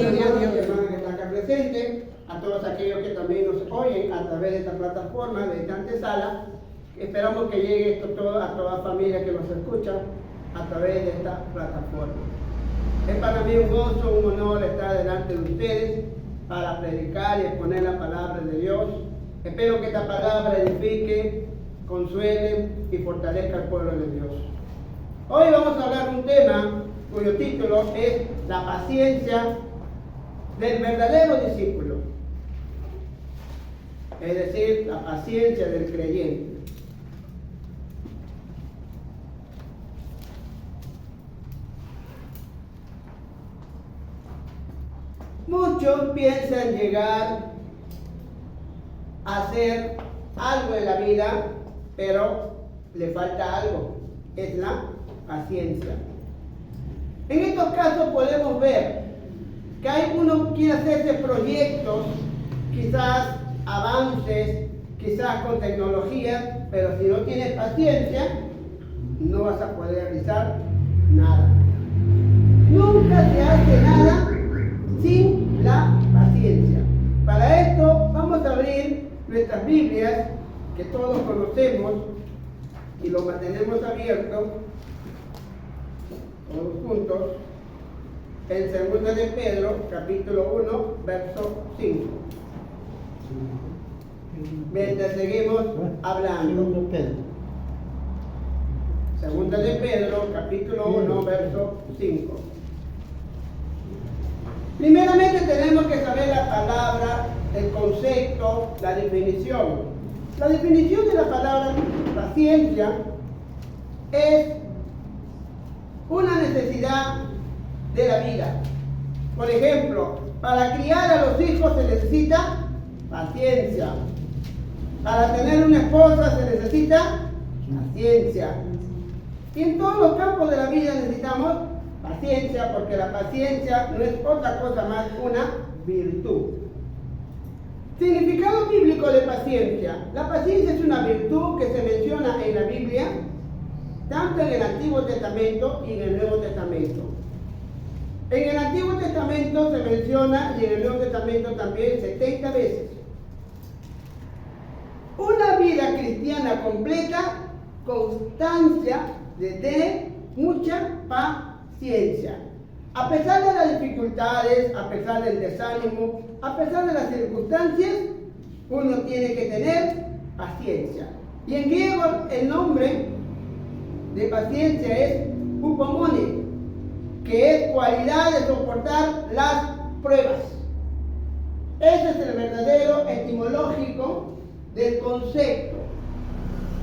hermanos y hermanas que están acá presentes, a todos aquellos que también nos oyen a través de esta plataforma, de esta antesala. Esperamos que llegue esto todo a toda familia que nos escucha a través de esta plataforma. Es para mí un gozo, un honor estar delante de ustedes para predicar y exponer la palabra de Dios. Espero que esta palabra edifique, consuele y fortalezca al pueblo de Dios. Hoy vamos a hablar de un tema cuyo título es la paciencia del verdadero discípulo, es decir, la paciencia del creyente. Muchos piensan llegar a hacer algo en la vida, pero le falta algo, es la paciencia. En estos casos podemos ver que hay uno que quiere hacerse proyectos, quizás avances, quizás con tecnología, pero si no tienes paciencia, no vas a poder realizar nada. Nunca se hace nada sin la paciencia. Para esto vamos a abrir nuestras Biblias, que todos conocemos y lo mantenemos abierto, todos juntos, en 2 de Pedro, capítulo 1, verso 5. Mientras seguimos hablando. 2 de Pedro, capítulo 1, verso 5. Primeramente tenemos que saber la palabra, el concepto, la definición. La definición de la palabra paciencia es una necesidad de la vida. Por ejemplo, para criar a los hijos se necesita paciencia. Para tener una esposa se necesita paciencia. Y en todos los campos de la vida necesitamos paciencia, porque la paciencia no es otra cosa más que una virtud. Significado bíblico de paciencia. La paciencia es una virtud que se menciona en la Biblia, tanto en el Antiguo Testamento y en el Nuevo Testamento. En el Antiguo Testamento se menciona y en el Nuevo Testamento también 70 veces. Una vida cristiana completa, constancia de tener mucha paciencia. A pesar de las dificultades, a pesar del desánimo, a pesar de las circunstancias, uno tiene que tener paciencia. Y en griego el nombre de paciencia es upomone, que es cualidad de soportar las pruebas. Ese es el verdadero etimológico del concepto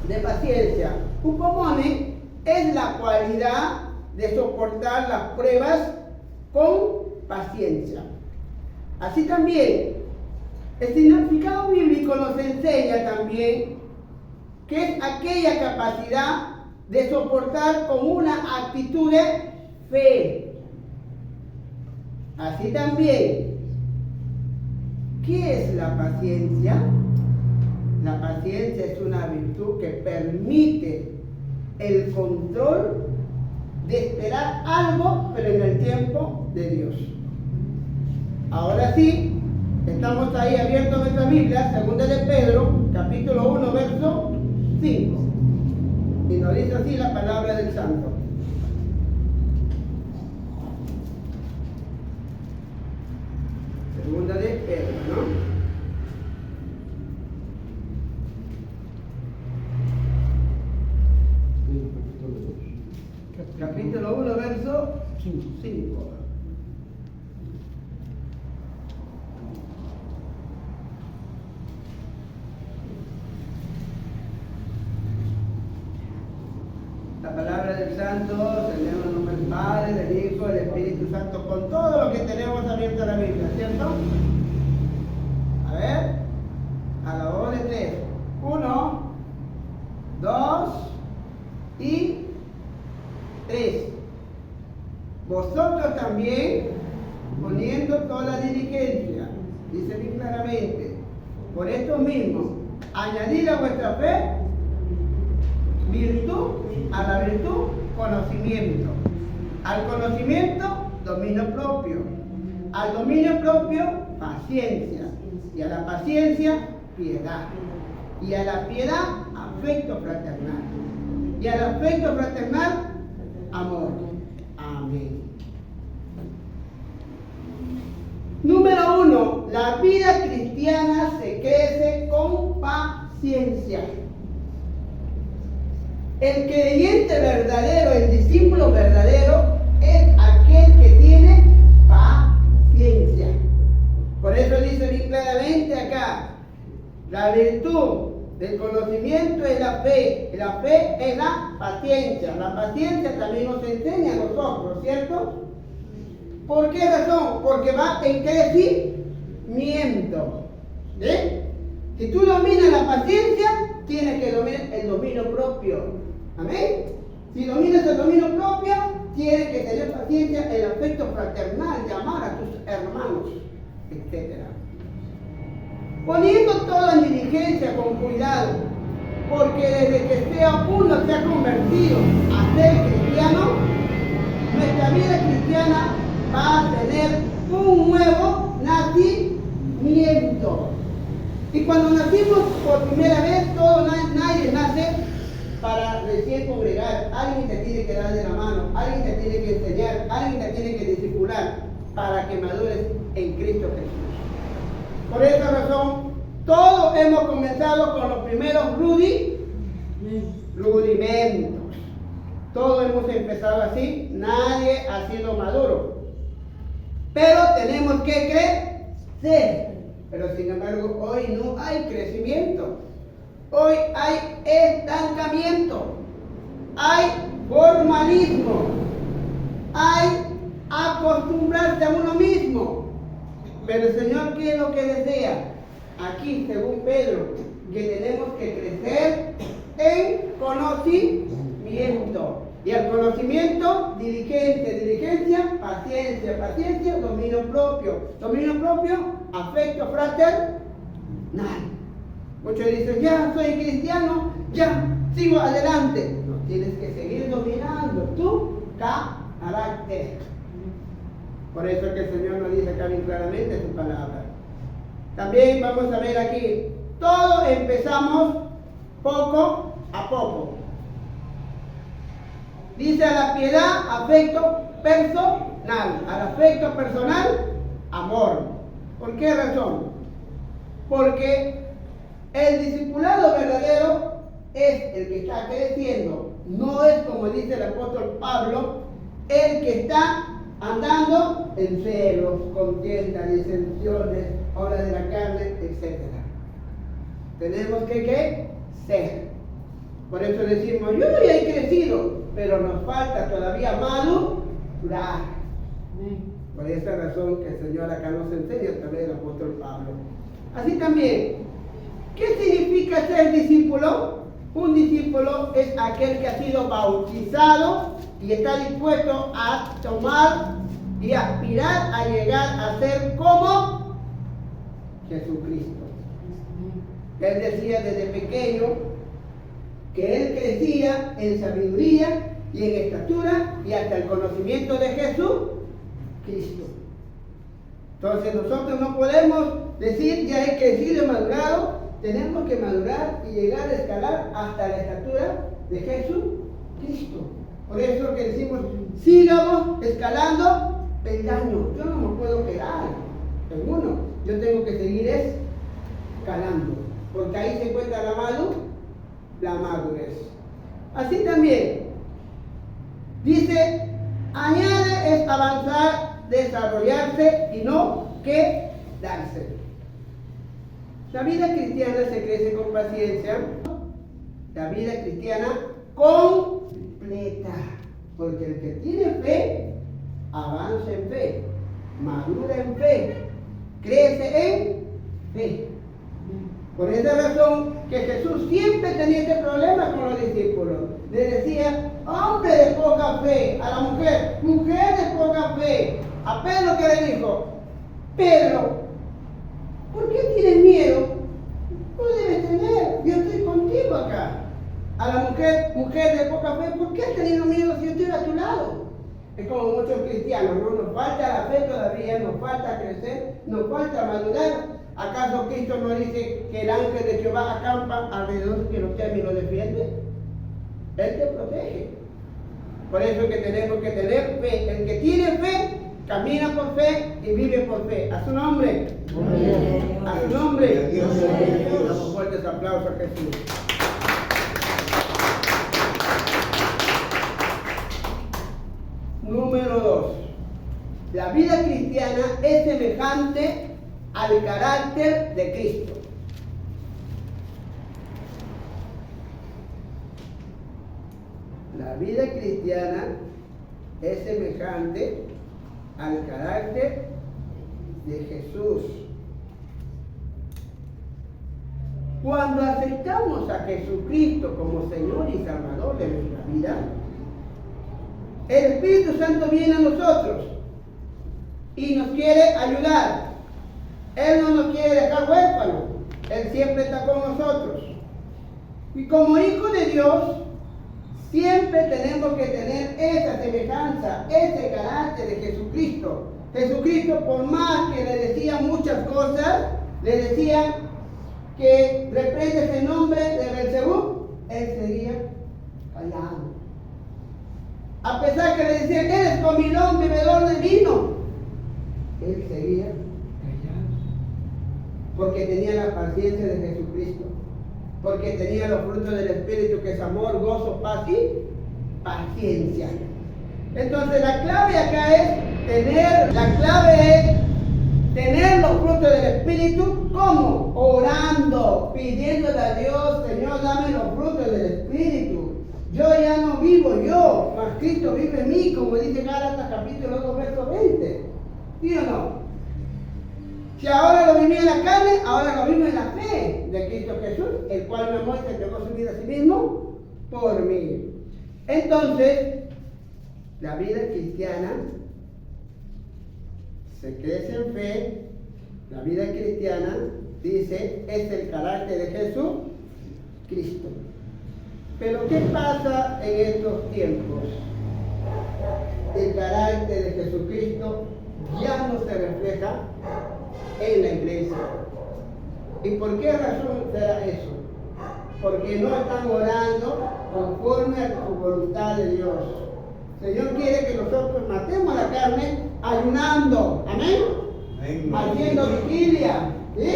de paciencia. Upomone es la cualidad de soportar las pruebas con paciencia. Así también, el significado bíblico nos enseña también que es aquella capacidad de soportar con una actitud de fe. Así también, ¿qué es la paciencia? La paciencia es una virtud que permite el control de esperar algo, pero en el tiempo de Dios. Ahora sí, estamos ahí abiertos en nuestra Biblia, 2 de Pedro, capítulo 1, verso 5. Y nos dice así la palabra del Santo. Segunda de Pedro, ¿no? Capítulo 1, verso 5. La palabra del Santo, tenemos el nombre del Padre, del Hijo, del Espíritu Santo, con todo lo que tenemos abierto en la Biblia, ¿cierto? A ver, a la voz de 3. 1, 2 y 3. Vosotros también, poniendo toda diligencia, dice bien claramente, por esto mismo, añadir a vuestra fe virtud, a la virtud conocimiento, al conocimiento dominio propio, Al dominio propio, paciencia. Y a la paciencia, piedad. Y a la piedad, afecto fraternal. Y al afecto fraternal, amor. Amén. Número 1. La vida cristiana se crece con paciencia. El creyente verdadero, el discípulo verdadero, es aquel que tiene paciencia. Por eso dice bien claramente acá, la virtud del conocimiento es la fe es la paciencia. La paciencia también nos enseña a nosotros, ¿cierto? ¿Por qué razón? Porque va en crecimiento. ¿Sí? Si tú dominas la paciencia, tienes que dominar el dominio propio. Amén. Si dominas el dominio propio, tienes que tener paciencia, el afecto fraternal, de amar a tus hermanos, etc. Poniendo todo en diligencia, con cuidado, porque desde que uno se ha convertido a ser cristiano, nuestra vida cristiana va a tener un nuevo nacimiento. Y cuando nacimos por primera vez, nadie nace para recién congregar. Alguien te tiene que dar de la mano, alguien te tiene que enseñar, alguien te tiene que discipular para que madures en Cristo Jesús. Por esa razón, todos hemos comenzado con los primeros rudimentos. Todos hemos empezado así, nadie ha sido maduro. Pero tenemos que crecer. Pero sin embargo, hoy no hay crecimiento. Hoy hay estancamiento. Hay formalismo. Hay acostumbrarse a uno mismo. Pero el Señor, ¿qué es lo que desea? Aquí, según Pedro, que tenemos que crecer en conocimiento. Y al conocimiento, diligencia, paciencia, dominio propio. Dominio propio, afecto fraternal. Muchos dicen, ya soy cristiano, ya sigo adelante. No, tienes que seguir dominando tu carácter. Por eso que el Señor nos dice acá bien claramente su palabra. También vamos a ver aquí, todos empezamos poco a poco. Dice a la piedad, afecto personal. Al afecto personal, amor. ¿Por qué razón? Porque el discipulado verdadero es el que está creciendo. No es, como dice el apóstol Pablo, el que está andando en celos, contiendas, disensiones, obras de la carne, etc. Tenemos que ser. Por eso decimos, yo ya he crecido, pero nos falta todavía madurar. Por esa razón que el Señor acá nos enseña a través del apóstol Pablo. Así también, ¿qué significa ser discípulo? Un discípulo es aquel que ha sido bautizado y está dispuesto a tomar y aspirar a llegar a ser como Jesucristo. Él decía desde pequeño que él crecía en sabiduría y en estatura y hasta el conocimiento de Jesucristo. Entonces nosotros no podemos decir ya he crecido y madurado. Tenemos que madurar y llegar a escalar hasta la estatura de Jesucristo. Por eso que decimos, sigamos escalando peldaños. Yo no me puedo quedar en uno. Yo tengo que seguir escalando. Porque ahí se encuentra la madurez. Así también, dice, añade es avanzar, desarrollarse y no quedarse. La vida cristiana se crece con paciencia. La vida cristiana completa. Porque el que tiene fe, avanza en fe, madura en fe, crece en fe. Por esa razón que Jesús siempre tenía este problema con los discípulos. Le decía, hombre de poca fe, a la mujer de poca fe. A Pedro, que le dijo, Pedro, ¿por qué tienes miedo? No debes tener, yo estoy contigo acá. A la mujer de poca fe, ¿por qué has tenido miedo si yo estoy a tu lado? Es como muchos cristianos, ¿no? Nos falta la fe todavía, nos falta crecer, nos falta madurar. ¿Acaso Cristo no dice que el ángel de Jehová acampa alrededor que los teme y los defiende? Él te protege. Por eso es que tenemos que tener fe. El que tiene fe, camina por fe y vive por fe. A su nombre. A su nombre. Damos fuertes aplausos a Jesús. Número 2. La vida cristiana es semejante al carácter de Cristo. La vida cristiana es semejante al carácter de Jesús. Cuando aceptamos a Jesucristo como Señor y Salvador de nuestra vida, el Espíritu Santo viene a nosotros y nos quiere ayudar. Él no nos quiere dejar huérfanos. Él siempre está con nosotros. Y como hijos de Dios, siempre tenemos que tener esa semejanza, ese carácter de Jesucristo. Jesucristo, por más que le decían muchas cosas, le decían que reprende ese nombre de Belzebú, él seguía callado. A pesar que le decían, eres comilón, bebedor de vino, él seguía callado. Porque tenía la paciencia de Jesucristo. Porque tenía los frutos del Espíritu, que es amor, gozo, paz y paciencia. Entonces la clave acá es tener los frutos del Espíritu. ¿Cómo? Orando, pidiéndole a Dios, Señor, dame los frutos del Espíritu. Yo ya no vivo yo, mas Cristo vive en mí, como dice Gálatas capítulo 2, verso 20. ¿Sí o no? Si ahora lo viví en la carne, ahora lo vivo en la fe de Cristo Jesús, el cual me amó y se entregó su vida a sí mismo por mí. Entonces, la vida cristiana se crece en fe. La vida cristiana, dice, es el carácter de Jesucristo. Pero ¿qué pasa en estos tiempos? El carácter de Jesucristo ya no se refleja en la iglesia. ¿Y por qué razón será eso? Porque no están orando conforme a su voluntad de Dios. El Señor quiere que nosotros matemos la carne ayunando, amén, haciendo vigilia, ¿sí?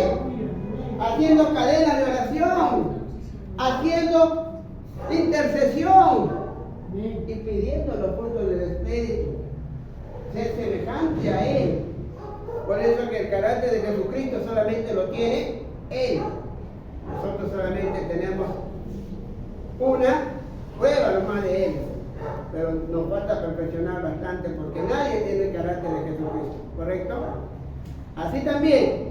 Haciendo cadena de oración, haciendo intercesión y pidiendo los frutos del Espíritu, ser semejante a Él. Por eso que el carácter de Jesucristo solamente lo tiene Él. Nosotros solamente tenemos una prueba nomás de Él, pero nos falta perfeccionar bastante, porque nadie tiene el carácter de Jesucristo, ¿correcto? Así también,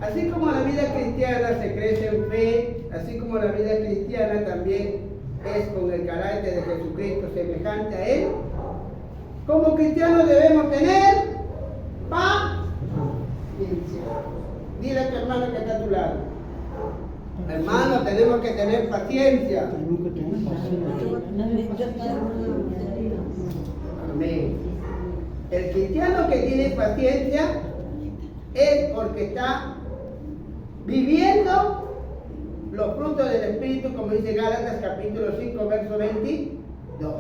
así como la vida cristiana se crece en fe, así como la vida cristiana también es con el carácter de Jesucristo semejante a Él, como cristianos debemos tener paciencia. Dile a tu hermano que está a tu lado: hermano, tenemos que tener paciencia. Amén. El cristiano que tiene paciencia es porque está viviendo los frutos del Espíritu, como dice Gálatas capítulo 5, verso 22.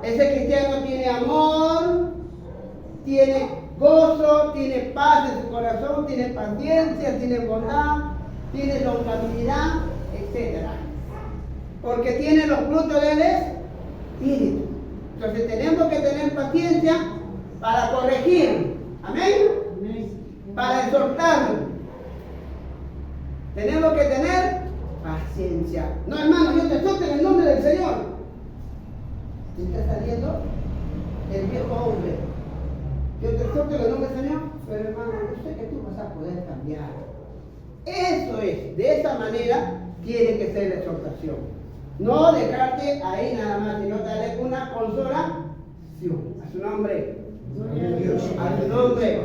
Ese cristiano tiene amor, tiene gozo, tiene paz en su corazón, tiene paciencia, tiene bondad, tiene longanimidad, etc. Porque tiene los frutos del Espíritu. Entonces tenemos que tener paciencia para corregir, amén, para exhortarlo. Tenemos que tener paciencia. No, hermano, yo te exhorto en el nombre del Señor. ¿Te está saliendo el viejo hombre? Yo te exhorto en el nombre del Señor, pero hermano, yo sé que tú vas a poder cambiar. Eso es, de esa manera tiene que ser la exhortación. No dejarte ahí nada más, sino darle una consolación. A su nombre. A su nombre.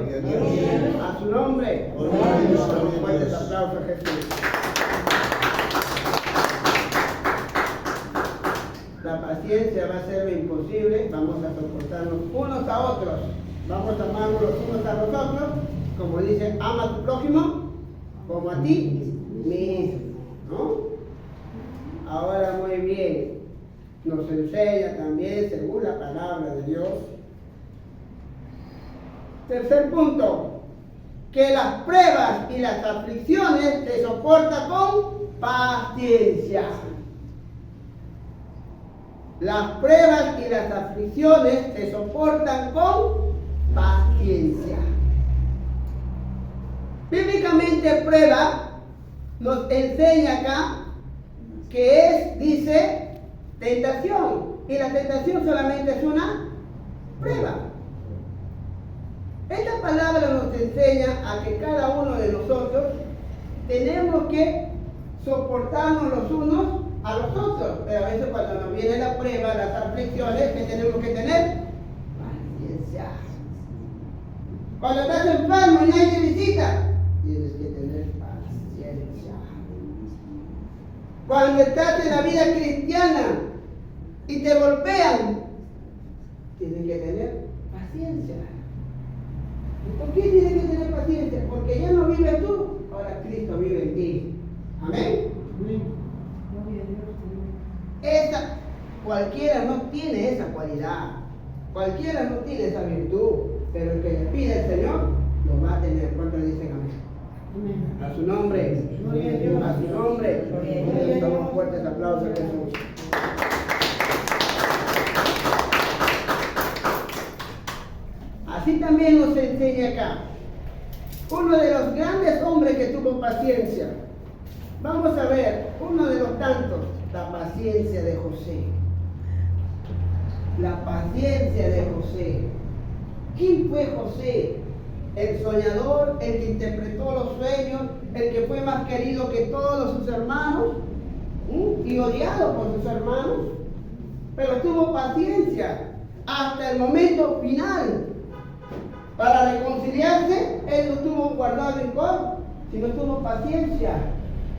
A su nombre. Fuertes aplausos a Jesús. La paciencia paciencia va a ser lo imposible, vamos a soportarnos unos a otros, vamos a amarnos los unos a los otros, como dice, ama a tu prójimo como a ti mismo, ¿no? Ahora muy bien, nos enseña también según la palabra de Dios. Tercer punto, que las pruebas y las aflicciones se soportan con paciencia. Las pruebas y las aflicciones se soportan con paciencia. Bíblicamente prueba nos enseña acá que es, dice, tentación. Y la tentación solamente es una prueba. Esta palabra nos enseña a que cada uno de nosotros tenemos que soportarnos los unos a los otros. Pero a veces cuando nos viene la prueba, las aflicciones, ¿qué tenemos que tener? Paciencia. Cuando estás enfermo y nadie te visita, tienes que tener paciencia. Cuando estás en la vida cristiana y te golpean, tienes que tener paciencia. ¿Y por qué tienes que tener paciencia? Porque ya no vives tú, ahora Cristo vive en ti. Amén. Cualquiera no tiene esa cualidad, cualquiera no tiene esa virtud, pero el que le pide al Señor lo va a tener. ¿Cuántos dicen amén? A su nombre, a su nombre. Damos fuertes aplausos a Jesús. Así también nos enseña acá uno de los grandes hombres que tuvo paciencia. Vamos a ver uno de los tantos, la paciencia de José. La paciencia de José. ¿Quién fue José? El soñador, el que interpretó los sueños, el que fue más querido que todos sus hermanos y odiado por sus hermanos, pero tuvo paciencia hasta el momento final. Para reconciliarse, él no tuvo guardado rencor, sino tuvo paciencia,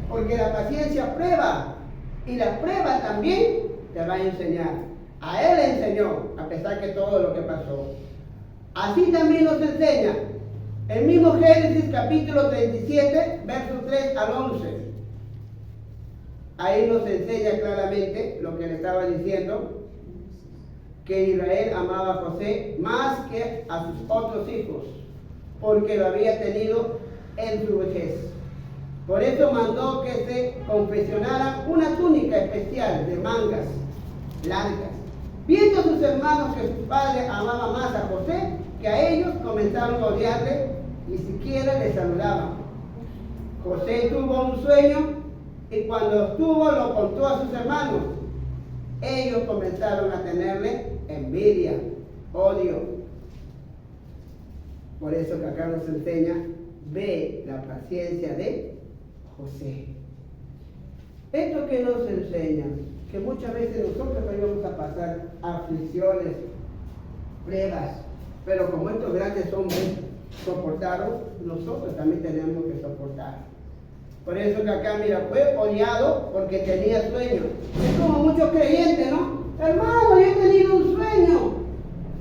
porque la paciencia prueba, y la prueba también te va a enseñar. A él le enseñó, a pesar de todo lo que pasó. Así también nos enseña el mismo Génesis capítulo 37, versos 3 al 11. Ahí nos enseña claramente lo que le estaba diciendo, que Israel amaba a José más que a sus otros hijos, porque lo había tenido en su vejez. Por eso mandó que se confeccionara una túnica especial de mangas largas. Viendo sus hermanos que su padre amaba más a José que a ellos, comenzaron a odiarle, ni siquiera le saludaban. José tuvo un sueño y cuando estuvo lo contó a sus hermanos. Ellos comenzaron a tenerle envidia, odio. Por eso que acá nos enseña, ve la paciencia de José. Esto que nos enseña, que muchas veces nosotros vamos a pasar aflicciones, pruebas, pero como estos grandes hombres soportaron, nosotros también tenemos que soportar. Por eso que acá, mira, fue odiado porque tenía sueño. Es como muchos creyentes, ¿no? Hermano, yo he tenido un sueño.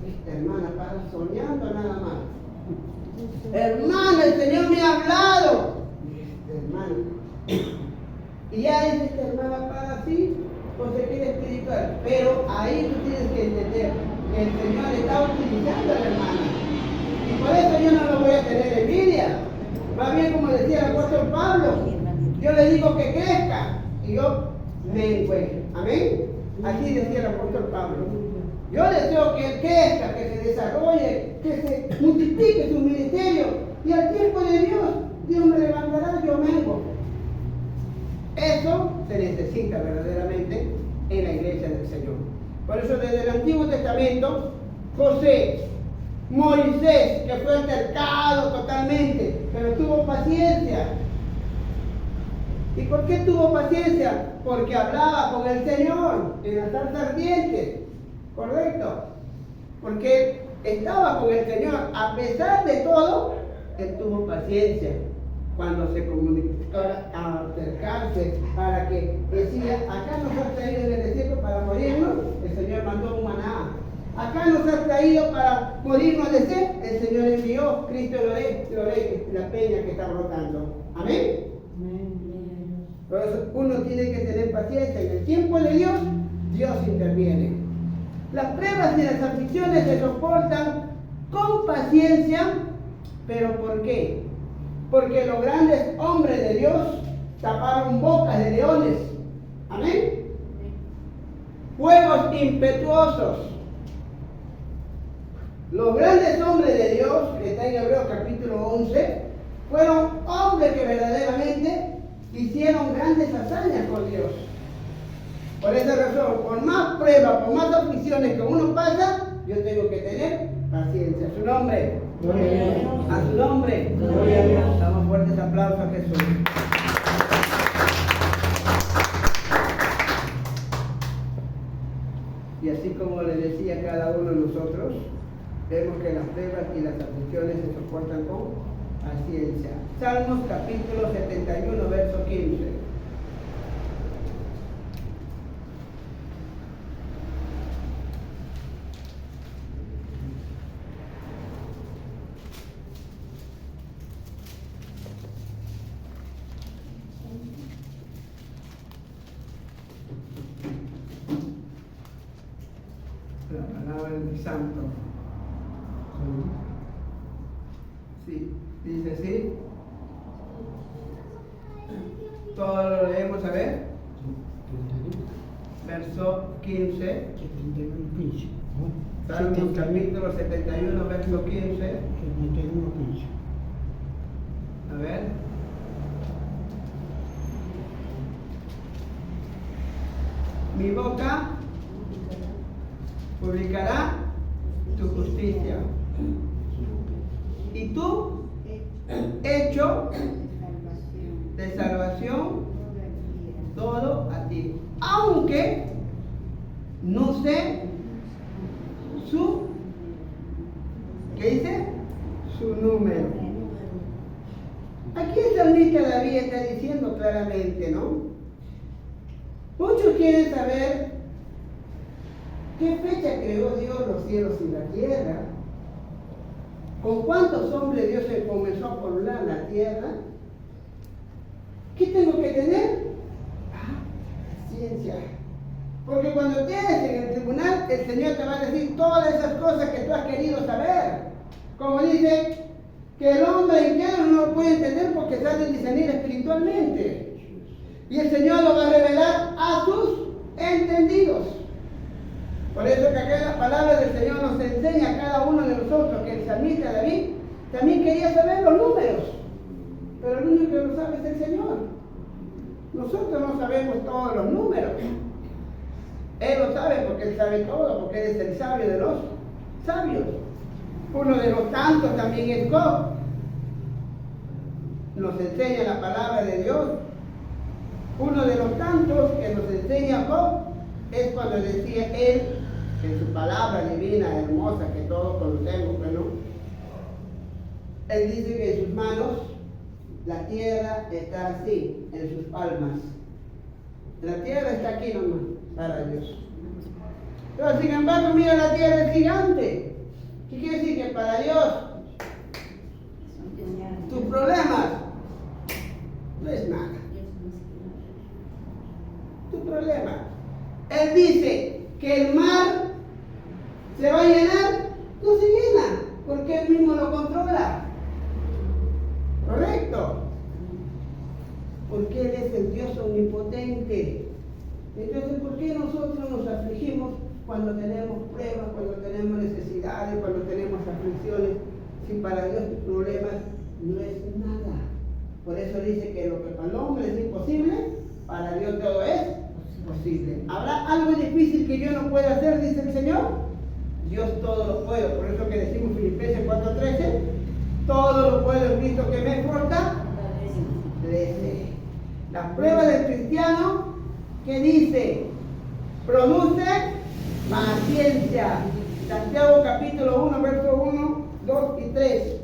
Esta hermana para soñando nada más. Hermano, el Señor me ha hablado. Hermano. Y ya dice esta hermana para así, pues se quiere espiritual. Pero ahí tú tienes que entender que el Señor está utilizando a la hermana. Y por eso yo no lo voy a tener envidia. Va bien como decía el apóstol Pablo. Yo le digo que crezca y yo me encuentro. Amén. Así decía el apóstol Pablo. Yo deseo que él crezca, que se desarrolle, que se multiplique su ministerio. Y al tiempo de Dios, Dios me levantará, yo vengo. Eso se necesita verdaderamente en la iglesia del Señor. Por eso desde el Antiguo Testamento, José, Moisés, que fue altercado totalmente, pero tuvo paciencia. ¿Y por qué tuvo paciencia? Porque hablaba con el Señor en la zarza ardiente. ¿Correcto? Porque estaba con el Señor. A pesar de todo, él tuvo paciencia. cuando se comunicó a acercarse para que decía, acá nos has traído en el desierto para morirnos, el Señor mandó un maná. Acá nos has traído para morirnos de sed, el Señor envió Cristo Loré, la peña que está brotando. Amén. Por eso uno tiene que tener paciencia. En el tiempo de Dios, Dios interviene. Las pruebas y las aflicciones se soportan con paciencia, pero ¿por qué? Porque los grandes hombres de Dios taparon bocas de leones. Amén. Fuegos impetuosos. Los grandes hombres de Dios, que está en Hebreos capítulo 11, fueron hombres que verdaderamente hicieron grandes hazañas con Dios. Por esa razón, por más pruebas, por más aflicciones que uno pasa, yo tengo que tener paciencia. A su nombre. A su nombre. Damos fuertes aplausos a Jesús. Y así como le decía a cada uno de nosotros, vemos que las pruebas y las aflicciones se soportan con paciencia. Salmos capítulo 71, verso 15. La palabra del santo. Sí, dice así. Todo lo leemos, a ver. Verso 15. Salmos capítulo 71, verso 15. A ver. Mi boca publicará tu justicia. Y tú, hecho de salvación, todo a ti. Aunque no sé ¿qué dice? Su número. Aquí el salmista David está diciendo claramente, ¿no? Muchos quieren saber qué fecha creó Dios los cielos y la tierra. ¿Con cuántos hombres Dios se comenzó a poblar la tierra? ¿Qué tengo que tener? Paciencia. Porque cuando estés en el tribunal, el Señor te va a decir todas esas cosas que tú has querido saber. Como dice, que el hombre íntegro no lo puede entender porque está de discernir espiritualmente. Y el Señor lo va a revelar a sus entendidos. Por eso que acá la palabra del Señor nos enseña a cada uno de nosotros que el salmista David también quería saber los números. Pero el único que lo sabe es el Señor. Nosotros no sabemos todos los números. Él lo sabe porque Él sabe todo, porque Él es el sabio de los sabios. Uno de los tantos también es Job. Nos enseña la palabra de Dios. Uno de los tantos que nos enseña Job es cuando decía él, en su palabra divina, hermosa, que todos conocemos, ¿no? Él dice que en sus manos la tierra está así, en sus palmas. La tierra está aquí nomás, para Dios. Pero sin embargo, mira, la tierra es gigante. ¿Qué quiere decir? Que para Dios tus problemas no es nada. Tu problema. Él dice que el mar se va a llenar, no se llena, porque Él mismo lo controla. ¿Correcto? Porque Él es el Dios omnipotente. Entonces, ¿por qué nosotros nos afligimos cuando tenemos pruebas, cuando tenemos necesidades, cuando tenemos aflicciones? Si para Dios tus problemas no es nada. Por eso dice que lo que para el hombre es imposible, para Dios todo es posible. ¿Habrá algo difícil que yo no pueda hacer? Dice el Señor. Dios todo lo puede. Por eso que decimos Filipenses 4:13, todo lo puedo en Cristo que me fortalece. La prueba del cristiano, que dice, produce paciencia. Santiago capítulo 1, verso 1, 2 y 3.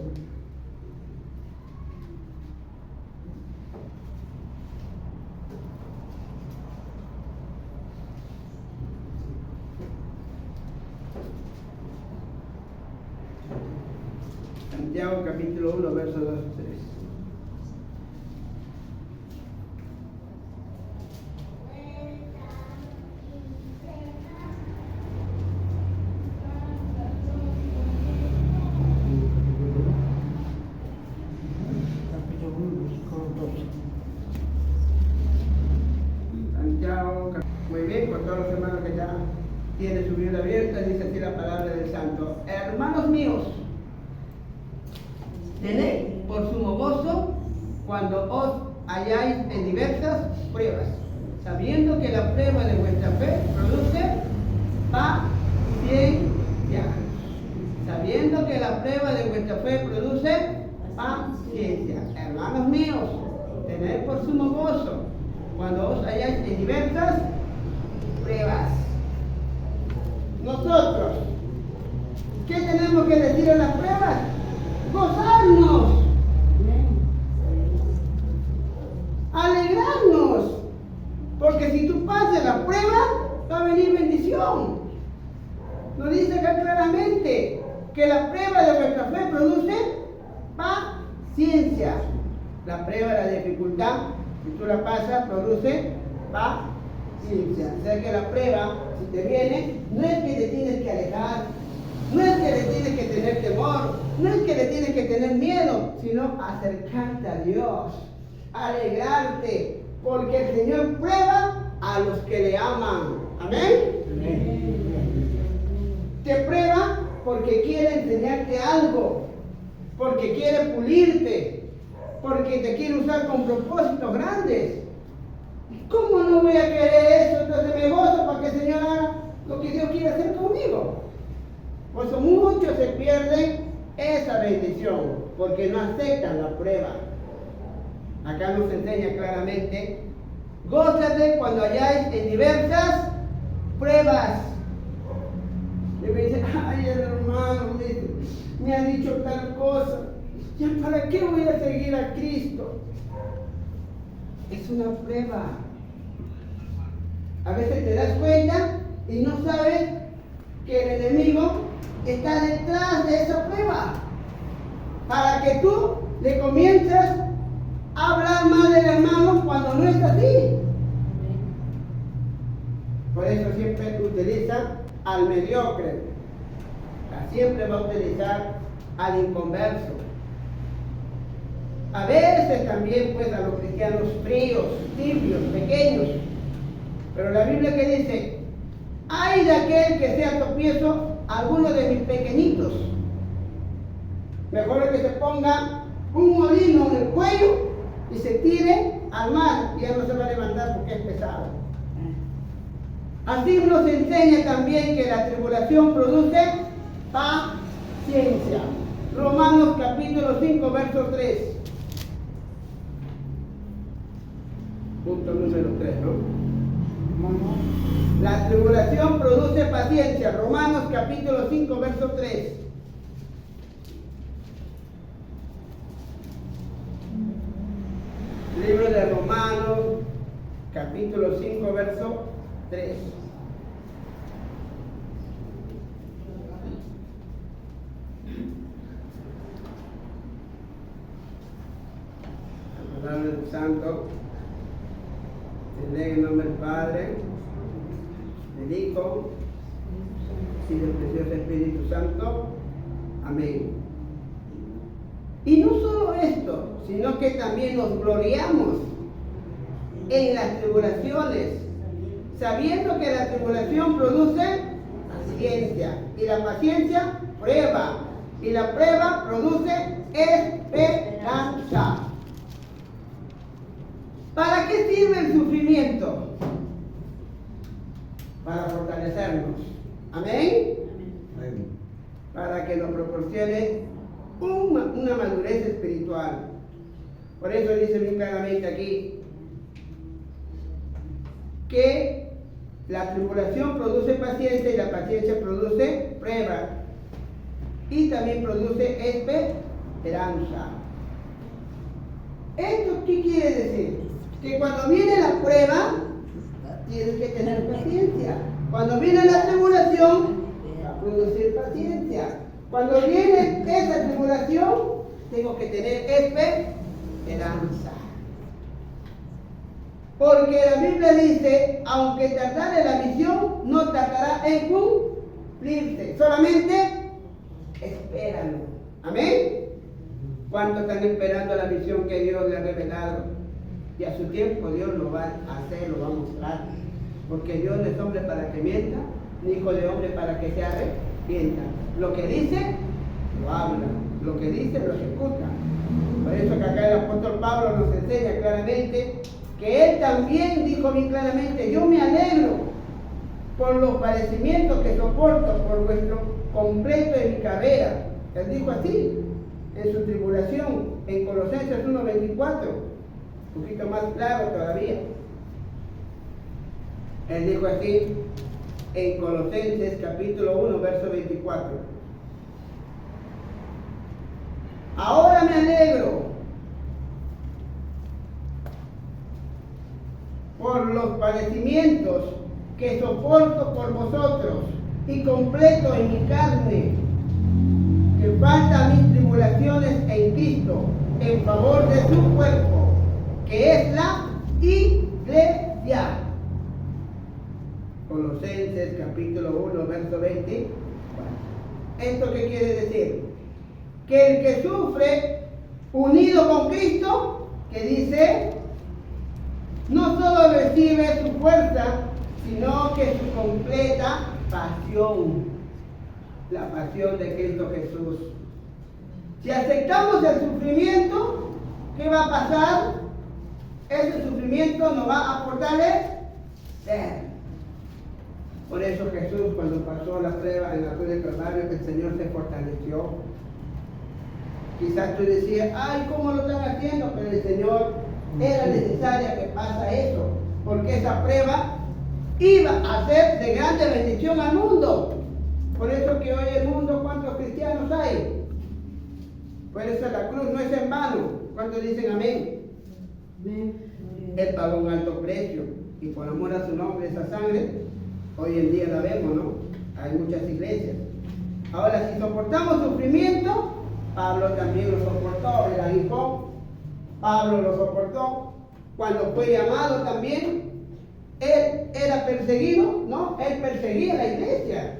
Santiago capítulo 1, versos 2 y 3. Santiago, muy bien, con todos los hermanos que ya tienen su Biblia abierta, dice así la palabra del Santo. Hermanos míos, tened por sumo gozo cuando os halláis en diversas pruebas, sabiendo que la prueba de vuestra fe produce paciencia. Sabiendo que la prueba de vuestra fe produce paciencia. Hermanos míos, tened por sumo gozo cuando os halláis en diversas pruebas. Nosotros, ¿qué tenemos que decir en las pruebas? Gozarnos, alegrarnos, porque si tú pasas la prueba, va a venir bendición. Nos dice acá claramente que la prueba de vuestra fe produce paciencia. La prueba de la dificultad, si tú la pasas, produce paciencia. O sea que la prueba, si te viene, no es que te tienes que alejar, no es que le tienes que tener temor, no es que le tienes que tener miedo, sino acercarte a Dios, alegrarte, porque el Señor prueba a los que le aman. Amén. Amén. Te prueba porque quiere enseñarte algo, porque quiere pulirte, porque te quiere usar con propósitos grandes. ¿Cómo no voy a querer eso? Entonces me gozo para que el Señor haga lo que Dios quiere hacer conmigo. Por eso muchos se pierden esa bendición, porque no aceptan la prueba. Acá nos enseña claramente: gózate cuando hayáis en diversas pruebas. Y me dice: ay, el hermano me ha dicho tal cosa, ¿ya para qué voy a seguir a Cristo? Es una prueba. A veces te das cuenta y no sabes que el enemigo está detrás de esa prueba, para que tú le comiences a hablar mal del hermano cuando no es así. Por eso siempre utiliza al mediocre, siempre va a utilizar al inconverso. A veces también pues a los cristianos fríos, tibios, pequeños. Pero la Biblia que dice: ay de aquel que sea tropiezo alguno de mis pequeñitos. Mejor es que se ponga un molino en el cuello y se tire al mar, y ya no se va a levantar porque es pesado. Así nos enseña también que la tribulación produce paciencia. Romanos capítulo 5, verso 3. Punto número 3, ¿no? La tribulación produce paciencia. Romanos capítulo 5, verso 3. Libro de Romanos capítulo 5, verso 3. La palabra del Santo se lee en el nombre del Padre, del Hijo y del precioso Espíritu Santo. Amén. Y no solo esto, sino que también nos gloriamos en las tribulaciones, sabiendo que la tribulación produce paciencia, y la paciencia prueba, y la prueba produce esperanza. ¿Para qué sirve el sufrimiento? Para fortalecernos. ¿Amén? Amén. Para que nos proporcione una madurez espiritual. Por eso dice bien claramente aquí que la tribulación produce paciencia, y la paciencia produce prueba, y también produce esperanza. ¿Esto qué quiere decir? Que cuando viene la prueba, tienes que tener paciencia. Cuando viene la tribulación, va a producir paciencia. Cuando viene esa tribulación, tengo que tener esperanza. Porque la Biblia dice, aunque tardare la visión, no tardará en cumplirse. Solamente espéralo. Amén. ¿Cuántos están esperando la visión que Dios le ha revelado? Y a su tiempo Dios lo va a hacer, lo va a mostrar. Porque Dios no es hombre para que mienta, ni hijo de hombre para que se arrepienta. Lo que dice, lo habla. Lo que dice, lo ejecuta. Por eso que acá el apóstol Pablo nos enseña claramente que él también dijo bien claramente, yo me alegro por los padecimientos que soporto por vuestro completo de mi carrera. Él dijo así en su tribulación, en Colosenses 1:24, un poquito más claro todavía. Él dijo así en Colosenses capítulo 1, verso 24. Ahora me alegro por los padecimientos que soporto por vosotros y completo en mi carne, que falta mis tribulaciones en Cristo, en favor de su cuerpo, que es la iglesia. Colosenses capítulo 1, verso 20. ¿Esto qué quiere decir? Que el que sufre unido con Cristo, que dice, no solo recibe su fuerza, sino que su completa pasión, la pasión de Cristo Jesús. Si aceptamos el sufrimiento, ¿qué va a pasar? Ese sufrimiento nos va a fortalecer. Por eso Jesús, cuando pasó la prueba en la cruz del Calvario, el Señor se fortaleció. Quizás tú decías, ay, ¿cómo lo están haciendo? Pero el Señor era necesaria que pasa eso, porque esa prueba iba a ser de grande bendición al mundo. Por eso que hoy el mundo, ¿cuántos cristianos hay? Por eso la cruz no es en vano. ¿Cuántos dicen amén? Él pagó un alto precio y por amor a su nombre, esa sangre, hoy en día la vemos, ¿no? Hay muchas iglesias. Ahora, si soportamos sufrimiento, Pablo también lo soportó, el aguijón. Pablo lo soportó. Cuando fue llamado también, él era perseguido, ¿no? Él perseguía a la iglesia.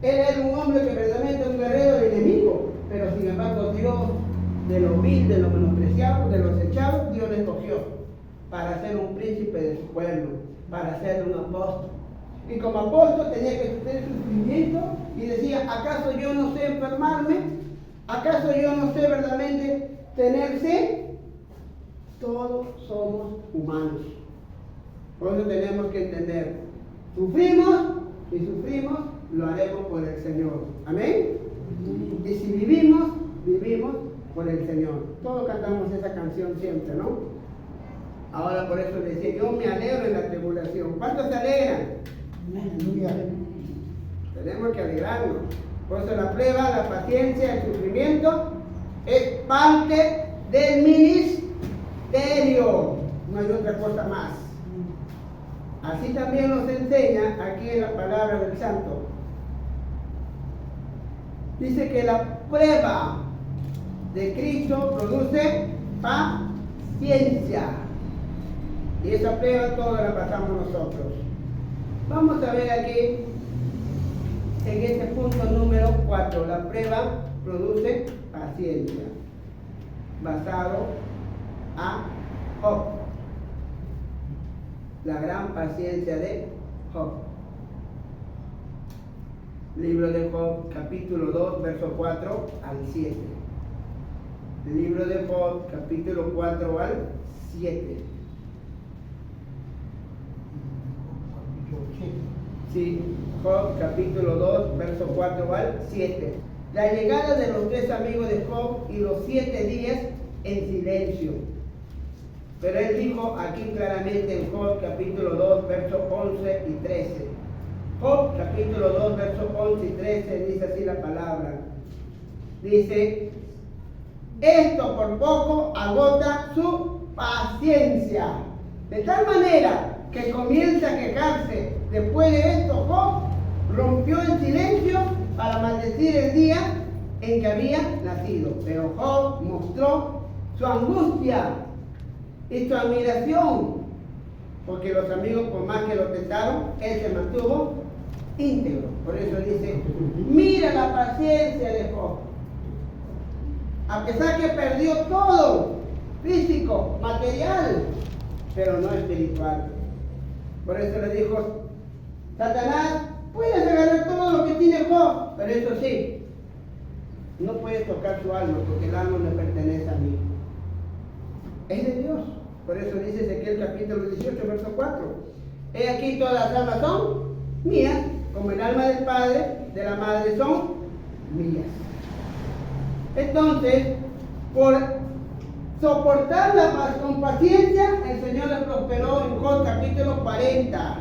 Él era un hombre que verdaderamente es un guerrero del enemigo. Pero sin embargo, Dios, de los vil, de los menospreciados, de los echados, Dios le escogió para ser un príncipe de su pueblo, para ser un apóstol. Y como apóstol tenía que sufrir sufrimiento y decía, ¿acaso yo no sé enfermarme? ¿Acaso yo no sé verdaderamente tener sed? Todos somos humanos. Por eso tenemos que entender, sufrimos y sufrimos, lo haremos por el Señor. Amén. Y si vivimos, vivimos por el Señor. Todos cantamos esa canción siempre, ¿no? Ahora por eso decía, yo me alegro en la tribulación. ¿Cuántos se alegran? Aleluya. Tenemos que alegrarnos. Por eso la prueba, la paciencia, el sufrimiento es parte del ministerio. No hay otra cosa más. Así también nos enseña aquí en la palabra del Santo. Dice que la prueba de Cristo produce paciencia. Y esa prueba toda la pasamos nosotros. Vamos a ver aquí, en este punto número 4, la prueba produce paciencia. Basado a Job. La gran paciencia de Job. Libro de Job, capítulo 2, verso 4 al 7. Libro de Job, capítulo 4 al 7. Sí, Job, capítulo 2, verso 4 al 7. La llegada de los 3 amigos de Job y los 7 días en silencio. Pero él dijo aquí claramente en Job, capítulo 2, verso 11 y 13. Job, capítulo 2, verso 11 y 13, dice así la palabra. Dice, esto por poco agota su paciencia. De tal manera que comienza a quejarse. Después de esto, Job rompió en silencio para maldecir el día en que había nacido. Pero Job mostró su angustia y su admiración, porque los amigos, por más que lo tentaron, él se mantuvo íntegro. Por eso dice, mira la paciencia de Job. A pesar que perdió todo, físico, material, pero no espiritual. Por eso le dijo, Satanás, puedes agarrar todo lo que tiene Job, pero eso sí, no puedes tocar su alma, porque el alma no pertenece a mí. Es de Dios. Por eso dice Ezequiel capítulo 18, verso 4. He aquí todas las almas son mías, como el alma del padre, de la madre son mías. Entonces, por soportarla con paciencia, el Señor le prosperó en Job capítulo 40.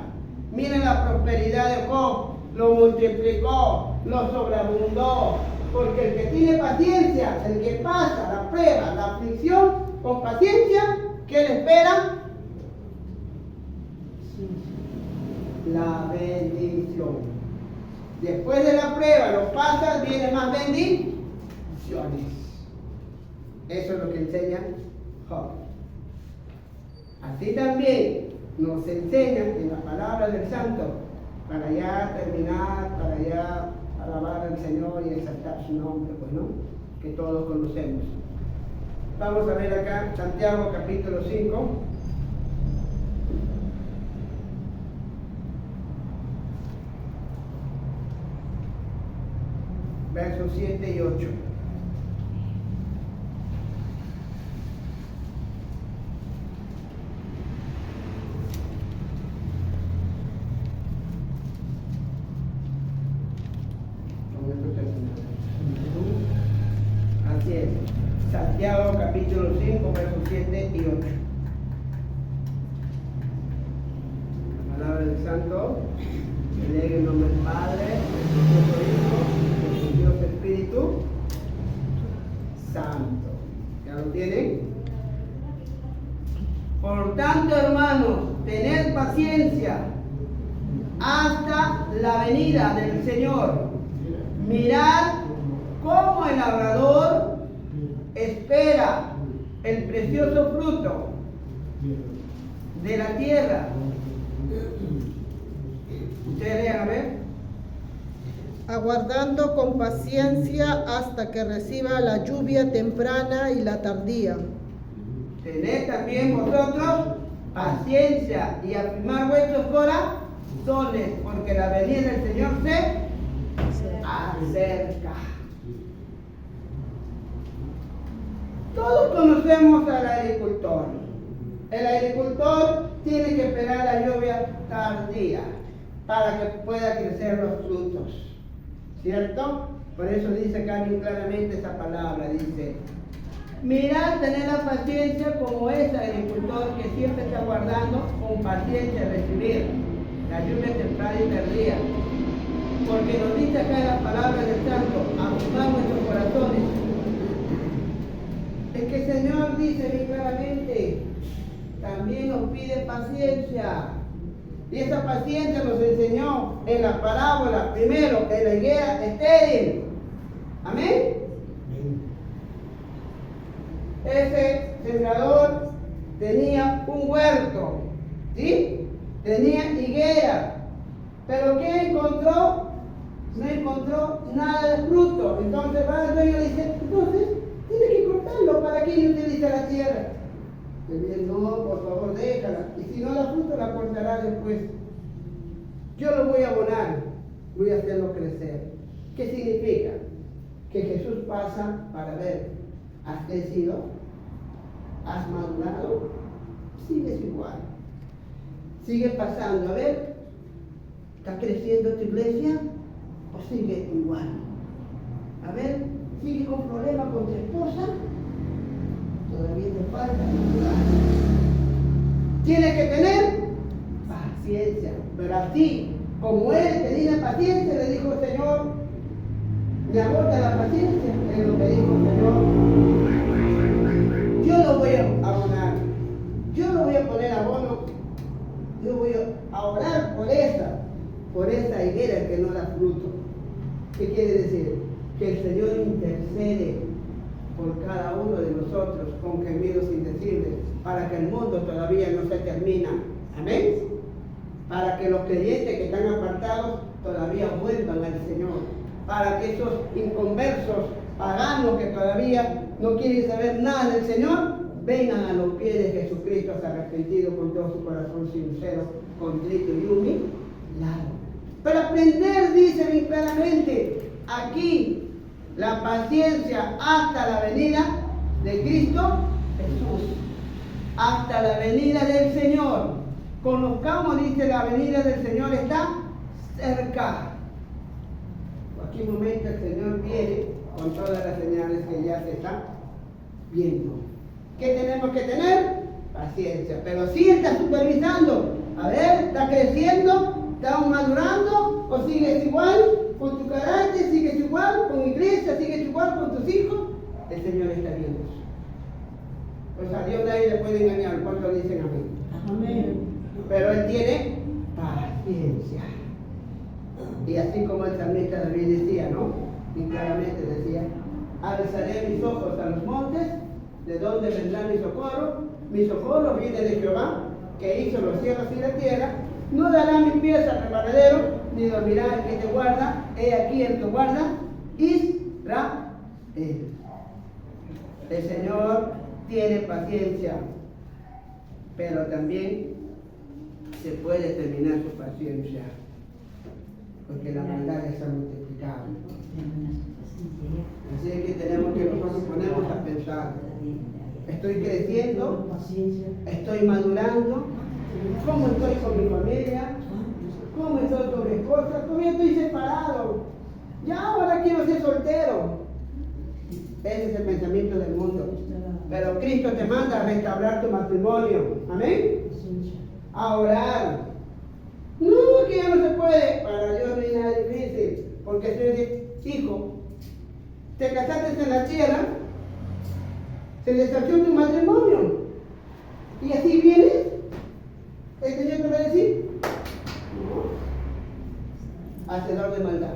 Miren la prosperidad de Job, lo multiplicó, lo sobreabundó, porque el que tiene paciencia, el que pasa la prueba, la aflicción, con paciencia, ¿qué le espera? La bendición. Después de la prueba, lo pasas, vienen más bendiciones. Eso es lo que enseña Job. Así también nos enseña en la palabra del Santo, para ya terminar, para ya alabar al Señor y exaltar su nombre, pues no, que todos conocemos. Vamos a ver acá Santiago capítulo 5. Versos 7 y 8. Así es. Santiago capítulo 5, versos 7 y 8. La palabra del Santo, que lee en nombre del Padre, del Hijo, del Dios Espíritu Santo. ¿Ya lo tienen? Por tanto, hermanos, tened paciencia hasta la venida del Señor. Mirad cómo el labrador espera el precioso fruto de la tierra. Ustedes lean, a ver. Aguardando con paciencia hasta que reciba la lluvia temprana y la tardía. Tened también vosotros paciencia y afirmar vuestros corazones, porque la venida del Señor se acerca. Todos conocemos al agricultor. El agricultor tiene que esperar la lluvia tardía para que pueda crecer los frutos, ¿cierto? Por eso dice acá bien claramente esa palabra, dice, mirad, tener la paciencia como ese agricultor que siempre está guardando con paciencia recibir la lluvia temprana y tardía, porque nos dice acá en la palabra del Santo, afirmar nuestros corazones. Es que el Señor dice bien claramente, también nos pide paciencia. Y esa paciencia nos enseñó en la parábola, primero en la higuera estéril. Amén. Ese sembrador tenía un huerto, ¿sí? Tenía higuera. ¿Pero qué encontró? No encontró nada de fruto. Entonces va el dueño y dice, entonces tiene que cortarlo, ¿para qué utiliza la tierra? Le dice, no, por favor, déjala. Y si no la fruta, la cortará después. Yo lo voy a abonar, voy a hacerlo crecer. ¿Qué significa? Que Jesús pasa para ver, ¿has crecido? ¿Has madurado? Sigues igual. Sigue pasando, a ver, ¿está creciendo tu iglesia? ¿O sigue igual? A ver, ¿sigue con problemas con tu esposa? Todavía te falta madurar. Tienes que tener paciencia, pero así como él tenía paciencia, le dijo el Señor, me agota la paciencia, es lo que dijo el Señor. Yo lo voy a abonar, yo lo voy a poner abono, yo voy a orar por esa higuera que no da fruto. ¿Qué quiere decir? Que el Señor intercede por cada uno de nosotros con gemidos indecibles, para que el mundo todavía no se termina. Amén. Para que los creyentes que están apartados todavía vuelvan al Señor. Para que esos inconversos paganos que todavía no quieren saber nada del Señor, vengan a los pies de Jesucristo arrepentido con todo su corazón sincero, contrito y humillado. Pero aprender, dice bien claramente, aquí la paciencia hasta la venida de Cristo Jesús, hasta la venida del Señor. Conozcamos, dice, la venida del Señor está cerca. En cualquier momento el Señor viene con todas las señales que ya se están viendo. ¿Qué tenemos que tener? Paciencia. Pero sí está supervisando. A ver, ¿está creciendo? ¿Está madurando? ¿O sigues igual con tu carácter? ¿Sigues igual con iglesia? ¿Sigues igual con tus hijos? El Señor está viendo eso. Pues a Dios nadie le puede engañar. ¿Cuánto dicen amén? Amén. Pero Él tiene paciencia. Y así como el salmista David decía, ¿no? Y claramente decía, alzaré mis ojos a los montes, ¿de dónde vendrá mi socorro? Mi socorro viene de Jehová, que hizo los cielos y la tierra. No dará mis pies al resbaladero, ni dormirá el que te guarda. He aquí el que guarda, Israel. El Señor tiene paciencia, pero también se puede terminar su paciencia, porque la maldad está multiplicada. Así que tenemos que nosotros ponernos a pensar, ¿estoy creciendo? ¿Estoy madurando? ¿Cómo estoy con mi familia? ¿Cómo estoy con mi esposa? Todavía estoy separado. Ya ahora quiero ser soltero. Ese es el pensamiento del mundo. Pero Cristo te manda a restaurar tu matrimonio. Amén. A orar. No, que ya no se puede. Para Dios no hay nada difícil. Porque si dice, hijo, te casaste en la tierra, se deshació tu matrimonio. Y así vienes. ¿El Señor te va a decir? No. Hacedor de maldad.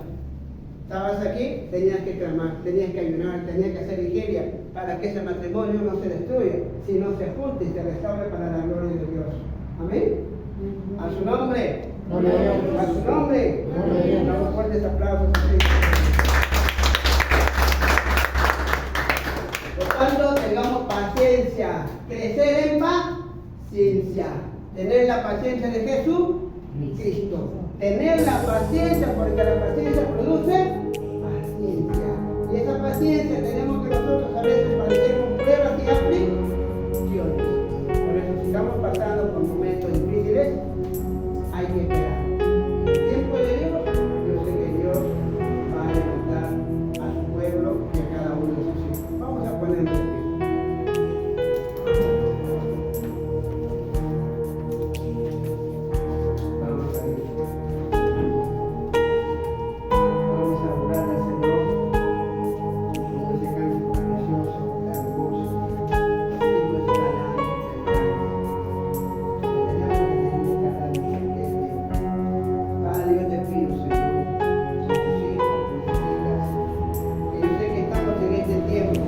Estabas aquí, tenías que clamar, tenías que ayunar, tenías que hacer vigilia para que ese matrimonio no se destruya, sino se junte y se restaure para la gloria de Dios. Amén. A su nombre. Amén. A su nombre. Amén. Damos fuertes aplausos a Cristo. Por tanto, tengamos paciencia, crecer en paciencia, tener la paciencia de Jesús Cristo, tener la paciencia, porque la paciencia produce paciencia, y esa paciencia tenemos que nosotros a veces padecemos pruebas y aflicciones. Por eso, si estamos pasando por momentos difíciles, hay que esperar. En el tiempo de Dios, yo sé que Dios va a levantar a su pueblo y a cada uno de sus hijos. Vamos a ponernos de pie. Vamos a ir. Vamos a orar al Señor con ese canto precioso, hermoso, y nuestra alma. Padre, yo te pido, Señor, por tus hijos, por tus hijas, que yo sé que estamos en este tiempo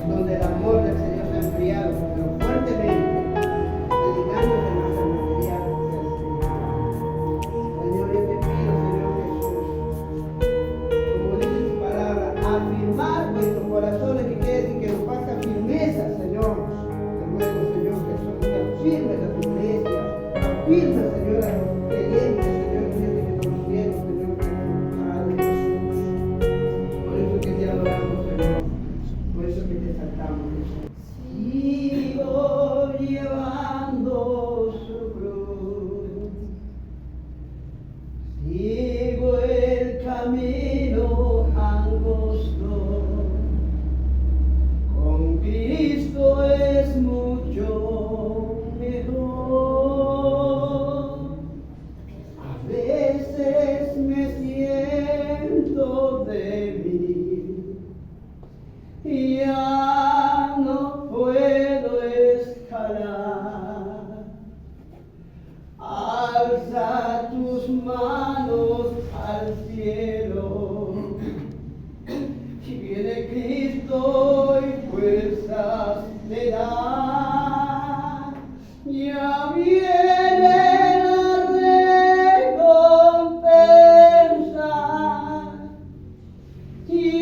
donde el amor del Señor se ha enfriado, pero fuertemente, dedicándote más al material del Señor. Señor, yo te pido, Señor Jesús, como dice tu palabra, afirmar nuestros corazones, que quiere decir que nos falta firmeza, Señor. Te ruego, Señor Jesús, que afirmes a tu iglesia, afirma, Señor, a los creyentes, Señor, que estamos viendo, Señor, Padre Jesús. Por eso que te adoramos, Señor, por eso que te exaltamos, Jesús. Sigo llevando su cruz, sigo el camino angosto, con Cristo es mucho mejor. de Cristo y fuerzas te da. Ya viene la recompensa. Y